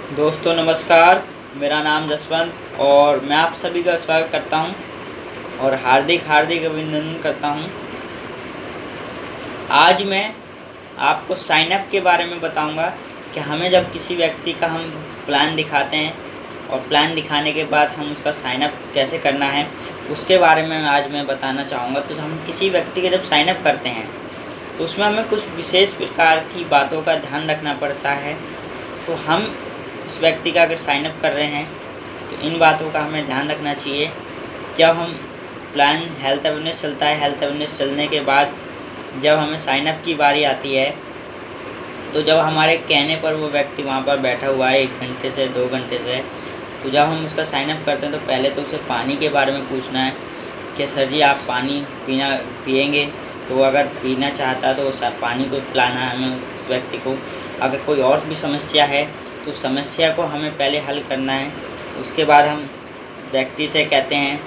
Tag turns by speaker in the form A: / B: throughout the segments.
A: दोस्तों नमस्कार। मेरा नाम जसवंत और मैं आप सभी का स्वागत करता हूं और हार्दिक हार्दिक अभिनंदन करता हूं। आज मैं आपको साइन अप के बारे में बताऊंगा कि हमें जब किसी व्यक्ति का हम प्लान दिखाते हैं और प्लान दिखाने के बाद हम उसका साइन अप कैसे करना है उसके बारे में आज मैं बताना चाहूँगा। तो हम किसी व्यक्ति के जब साइन अप करते हैं तो उसमें हमें कुछ विशेष प्रकार की बातों का ध्यान रखना पड़ता है। तो हम उस व्यक्ति का अगर साइन अप कर रहे हैं तो इन बातों का हमें ध्यान रखना चाहिए। जब हम प्लान हेल्थ अवेयरनेस चलता है, हेल्थ अवेयरनेस चलने के बाद जब हमें साइन अप की बारी आती है तो जब हमारे कहने पर वो व्यक्ति वहाँ पर बैठा हुआ है 1 घंटे से 2 घंटे से, तो जब हम उसका साइन अप करते हैं तो पहले तो उसे पानी के बारे में पूछना है कि सर जी आप पानी पिएंगे। तो अगर पीना चाहता है तो पानी को पिलाना है हमें उस व्यक्ति को। अगर कोई और भी समस्या है तो समस्या को हमें पहले हल करना है। उसके बाद हम व्यक्ति से कहते हैं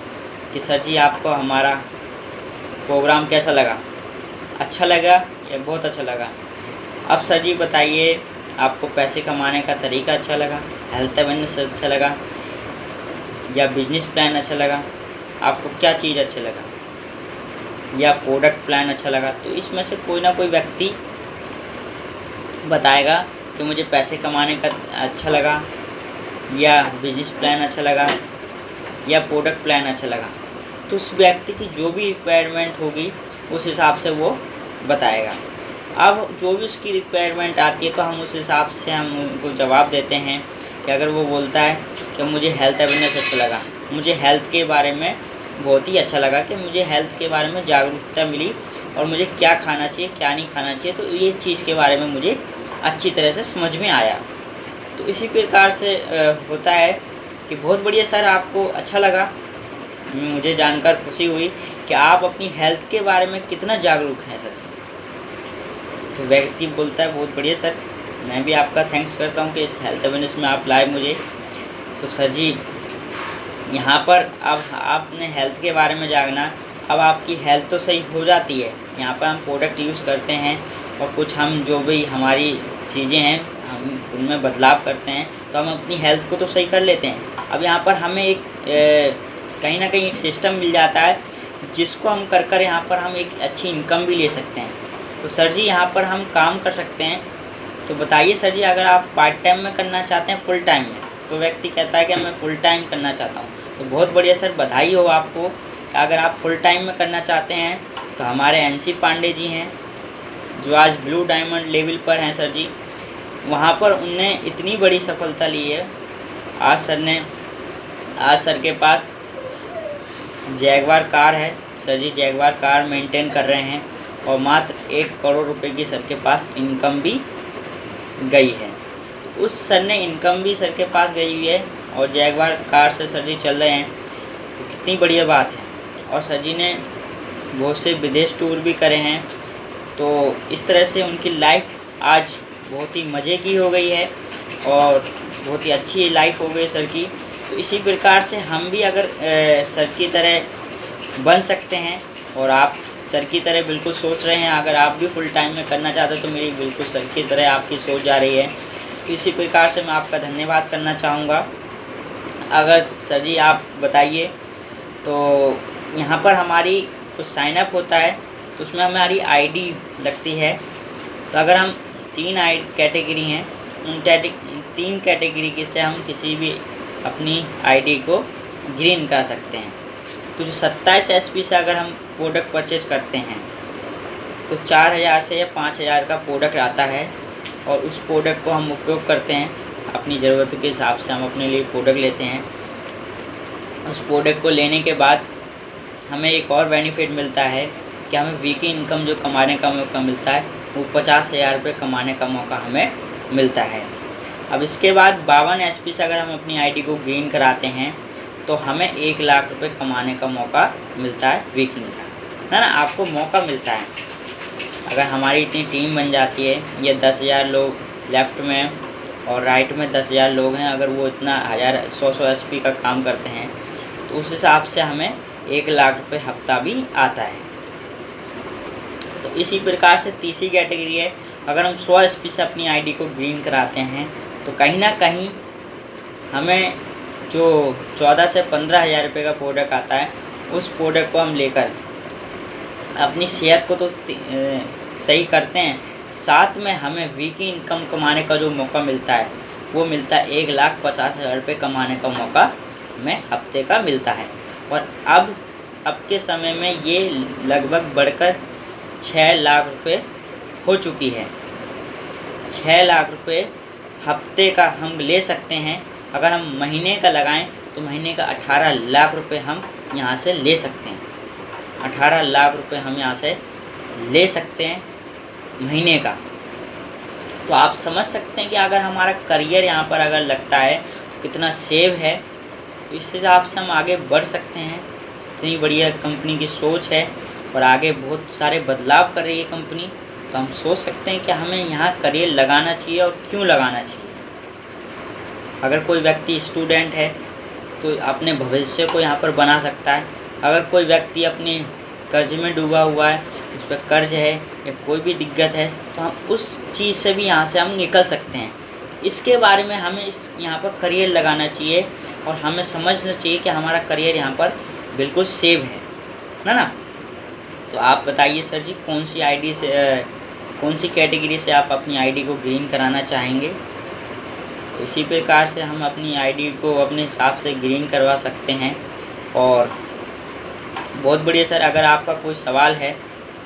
A: कि सर जी आपको हमारा प्रोग्राम कैसा लगा, अच्छा लगा या बहुत अच्छा लगा। अब सर जी बताइए आपको पैसे कमाने का तरीका अच्छा लगा, हेल्थ अवेयरनेस अच्छा लगा या बिजनेस प्लान अच्छा लगा, आपको क्या चीज़ अच्छा लगा या प्रोडक्ट प्लान अच्छा लगा। तो इसमें से कोई ना कोई व्यक्ति बताएगा कि मुझे पैसे कमाने का अच्छा लगा या बिजनेस प्लान अच्छा लगा या प्रोडक्ट प्लान अच्छा लगा। तो उस व्यक्ति की जो भी रिक्वायरमेंट होगी उस हिसाब से वो बताएगा। अब जो भी उसकी रिक्वायरमेंट आती है तो हम उस हिसाब से हम उनको जवाब देते हैं कि अगर वो बोलता है कि मुझे हेल्थ अवेयरनेस अच्छा लगा, मुझे हेल्थ के बारे में बहुत ही अच्छा लगा कि मुझे हेल्थ के बारे में जागरूकता मिली और मुझे क्या खाना चाहिए क्या नहीं खाना चाहिए, तो ये चीज़ के बारे में मुझे अच्छी तरह से समझ में आया। तो इसी प्रकार से होता है कि बहुत बढ़िया सर आपको अच्छा लगा, मुझे जानकर खुशी हुई कि आप अपनी हेल्थ के बारे में कितना जागरूक हैं सर। तो व्यक्ति बोलता है बहुत बढ़िया सर, मैं भी आपका थैंक्स करता हूँ कि इस हेल्थ अवेयरनेस में आप लाए मुझे। तो सर जी यहाँ पर अब आपने हेल्थ के बारे में जानना, अब आपकी हेल्थ तो सही हो जाती है। यहाँ पर हम प्रोडक्ट यूज़ करते हैं और कुछ हम जो भी हमारी चीज़ें हैं हम उनमें बदलाव करते हैं तो हम अपनी हेल्थ को तो सही कर लेते हैं। अब यहाँ पर हमें एक कहीं ना कहीं एक सिस्टम मिल जाता है जिसको हम कर यहाँ पर हम एक अच्छी इनकम भी ले सकते हैं। तो सर जी यहाँ पर हम काम कर सकते हैं। तो बताइए सर जी अगर आप पार्ट टाइम में करना चाहते हैं फुल टाइम में, तो व्यक्ति कहता है कि मैं फुल टाइम करना चाहता हूँ। तो बहुत बढ़िया सर, बधाई हो आपको। अगर आप फुल टाइम में करना चाहते हैं तो हमारे एनसी पांडे जी हैं जो आज ब्लू डायमंड लेवल पर हैं सर जी। वहाँ पर उनने इतनी बड़ी सफलता ली है। आज सर के पास जैगवार कार है सर जी, जैगवार कार मेंटेन कर रहे हैं और मात्र 1 करोड़ रुपए की सर के पास इनकम भी गई है। तो उस सर ने इनकम भी सर के पास गई हुई है और जैगवार कार से सर जी चल रहे हैं, तो कितनी बढ़िया बात है। और सर जी ने बहुत से विदेश टूर भी करे हैं। तो इस तरह से उनकी लाइफ आज बहुत ही मज़े की हो गई है और बहुत ही अच्छी लाइफ हो गई सर की। तो इसी प्रकार से हम भी अगर सर की तरह बन सकते हैं और आप सर की तरह बिल्कुल सोच रहे हैं, अगर आप भी फुल टाइम में करना चाहते हैं तो मेरी बिल्कुल सर की तरह आपकी सोच जा रही है। तो इसी प्रकार से मैं आपका धन्यवाद करना चाहूँगा। अगर सर जी आप बताइए, तो यहाँ पर हमारी कुछ साइन अप होता है तो उसमें हमारी आईडी लगती है। तो अगर हम 3 कैटेगरी हैं, उन 3 कैटेगरी के से हम किसी भी अपनी आईडी को ग्रीन कर सकते हैं। तो जो 27 एसपी से अगर हम प्रोडक्ट परचेज करते हैं तो 4000 से या 5000 का प्रोडक्ट आता है और उस प्रोडक्ट को हम उपयोग करते हैं अपनी ज़रूरत के हिसाब से। हम अपने लिए प्रोडक्ट लेते हैं। उस प्रोडक्ट को लेने के बाद हमें एक और बेनिफिट मिलता है कि हमें वीकली इनकम जो कमाने का मौका मिलता है वो 50,000 रुपये कमाने का मौका हमें मिलता है। अब इसके बाद 52 एसपी से अगर हम अपनी आईडी को ग्रीन कराते हैं तो हमें 1 लाख रुपये कमाने का मौका मिलता है वीकिंग का, है ना। आपको मौका मिलता है अगर हमारी इतनी टीम बन जाती है, ये 10,000 लोग लेफ़्ट में और राइट में 10,000 लोग हैं, अगर वो इतना 100 एसपी का काम करते हैं तो उस हिसाब से हमें 1 लाख रुपये हफ्ता भी आता है। तो इसी प्रकार से तीसरी कैटेगरी है, अगर हम 100 एसपी से अपनी आईडी को ग्रीन कराते हैं तो कहीं ना कहीं हमें जो 14 से 15 हज़ार रुपये का प्रोडक्ट आता है, उस प्रोडक्ट को हम लेकर अपनी सेहत को तो सही करते हैं, साथ में हमें वीकली इनकम कमाने का जो मौका मिलता है वो मिलता है 1,50,000 रुपये कमाने का मौका हमें हफ्ते का मिलता है। और अब के समय में ये लगभग बढ़कर 6 लाख रुपये हो चुकी है। 6 लाख रुपये हफ्ते का हम ले सकते हैं। अगर हम महीने का लगाएं तो महीने का 18 लाख रुपये हम यहाँ से ले सकते हैं। 18 लाख रुपये हम यहाँ से ले सकते हैं महीने का। तो आप समझ सकते हैं कि अगर हमारा करियर यहाँ पर अगर लगता है तो कितना सेव है। तो इस हिसाब से हम आगे बढ़ सकते हैं। इतनी बढ़िया कंपनी की सोच है और आगे बहुत सारे बदलाव कर रही है कंपनी। तो हम सोच सकते हैं कि हमें यहाँ करियर लगाना चाहिए और क्यों लगाना चाहिए। अगर कोई व्यक्ति स्टूडेंट है तो अपने भविष्य को यहाँ पर बना सकता है। अगर कोई व्यक्ति अपने कर्ज में डूबा हुआ है, उस पर कर्ज है या कोई भी दिक्कत है, तो हम उस चीज़ से भी यहाँ से हम निकल सकते हैं। इसके बारे में हमें यहाँ पर करियर लगाना चाहिए और हमें समझना चाहिए कि हमारा करियर यहाँ पर बिल्कुल सेव है ना। तो आप बताइए सर जी, कौन सी आईडी से कौन सी कैटेगरी से आप अपनी आईडी को ग्रीन कराना चाहेंगे। तो इसी प्रकार से हम अपनी आईडी को अपने हिसाब से ग्रीन करवा सकते हैं। और बहुत बढ़िया सर, अगर आपका कोई सवाल है,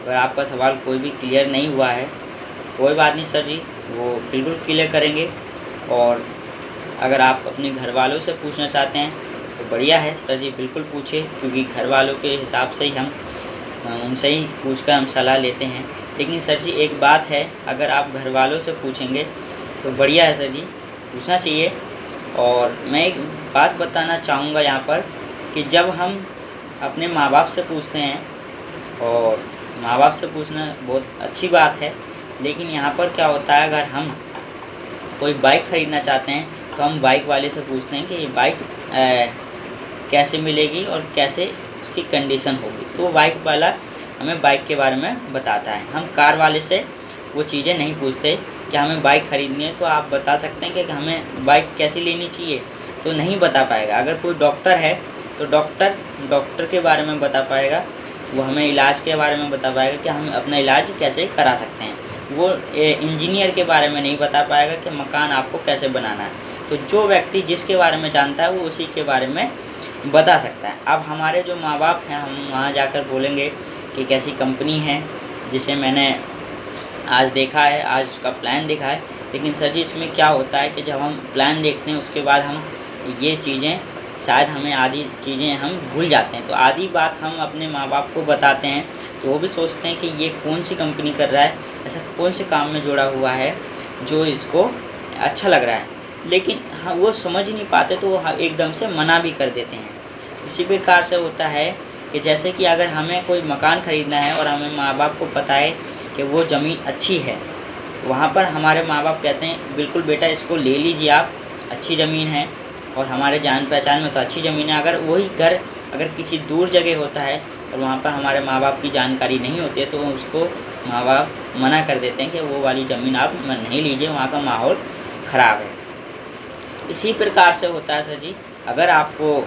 A: अगर आपका सवाल कोई भी क्लियर नहीं हुआ है, कोई बात नहीं सर जी, वो बिल्कुल क्लियर करेंगे। और अगर आप अपने घर वालों से पूछना चाहते हैं तो बढ़िया है सर जी, बिल्कुल पूछिए, क्योंकि घर वालों के हिसाब से ही हम उनसे ही पूछकर हम सलाह लेते हैं। लेकिन सर जी एक बात है, अगर आप घर वालों से पूछेंगे तो बढ़िया है सर जी, पूछना चाहिए। और मैं एक बात बताना चाहूँगा यहाँ पर कि जब हम अपने माँ बाप से पूछते हैं, और माँ बाप से पूछना बहुत अच्छी बात है, लेकिन यहाँ पर क्या होता है, अगर हम कोई बाइक ख़रीदना चाहते हैं तो हम बाइक वाले से पूछते हैं कि ये बाइक कैसे मिलेगी और कैसे उसकी कंडीशन होगी। तो वो बाइक वाला हमें बाइक के बारे में बताता है। हम कार वाले से वो चीज़ें नहीं पूछते कि हमें बाइक ख़रीदनी है तो आप बता सकते हैं कि हमें बाइक कैसी लेनी चाहिए, तो नहीं बता पाएगा। अगर कोई डॉक्टर है तो डॉक्टर के बारे में बता पाएगा, वो हमें इलाज के बारे में बता पाएगा कि हम अपना इलाज कैसे करा सकते हैं। वो इंजीनियर के बारे में नहीं बता पाएगा कि मकान आपको कैसे बनाना है। तो जो व्यक्ति जिसके बारे में जानता है वो उसी के बारे में बता सकता है। अब हमारे जो माँ बाप हैं, हम वहाँ जाकर बोलेंगे कि कैसी कंपनी है जिसे मैंने आज देखा है, आज उसका प्लान देखा है। लेकिन सर जी इसमें क्या होता है कि जब हम प्लान देखते हैं उसके बाद हम ये चीज़ें शायद हमें आधी चीज़ें हम भूल जाते हैं। तो आधी बात हम अपने माँ बाप को बताते हैं तो वो भी सोचते हैं कि ये कौन सी कंपनी कर रहा है, ऐसा कौन से काम में जुड़ा हुआ है जो इसको अच्छा लग रहा है। लेकिन हाँ, वो समझ ही नहीं पाते तो वो एकदम से मना भी कर देते हैं। इसी प्रकार से होता है कि जैसे कि अगर हमें कोई मकान ख़रीदना है और हमें माँ बाप को पता है कि वो ज़मीन अच्छी है, तो वहाँ पर हमारे माँ बाप कहते हैं बिल्कुल बेटा इसको ले लीजिए आप, अच्छी ज़मीन है और हमारे जान पहचान में तो अच्छी ज़मीन है। अगर वही घर अगर किसी दूर जगह होता है और वहाँ पर हमारे माँ बाप की जानकारी नहीं होती है तो उसको माँ बाप मना कर देते हैं कि वो वाली ज़मीन आप नहीं लीजिए, वहाँ का माहौल ख़राब है। इसी प्रकार से होता है सर जी, अगर आपको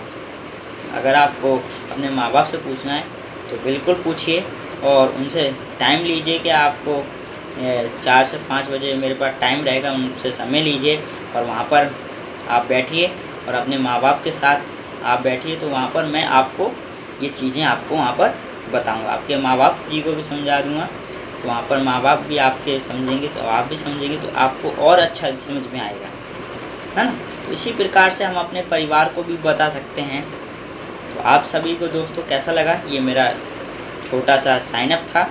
A: अपने माँ बाप से पूछना है तो बिल्कुल पूछिए और उनसे टाइम लीजिए कि आपको 4 से 5 बजे मेरे पास टाइम रहेगा, उनसे समय लीजिए और वहाँ पर आप बैठिए और अपने माँ बाप के साथ आप बैठिए। तो वहाँ पर मैं आपको ये चीज़ें आपको वहाँ पर बताऊँगा, आपके माँ बाप जी को भी समझा दूँगा। तो वहाँ पर माँ बाप भी आपके समझेंगे तो आप भी समझेंगे, तो आपको और अच्छा समझ में आएगा, है ना। तो इसी प्रकार से हम अपने परिवार को भी बता सकते हैं। तो आप सभी को दोस्तों कैसा लगा ये मेरा छोटा सा साइन अप था।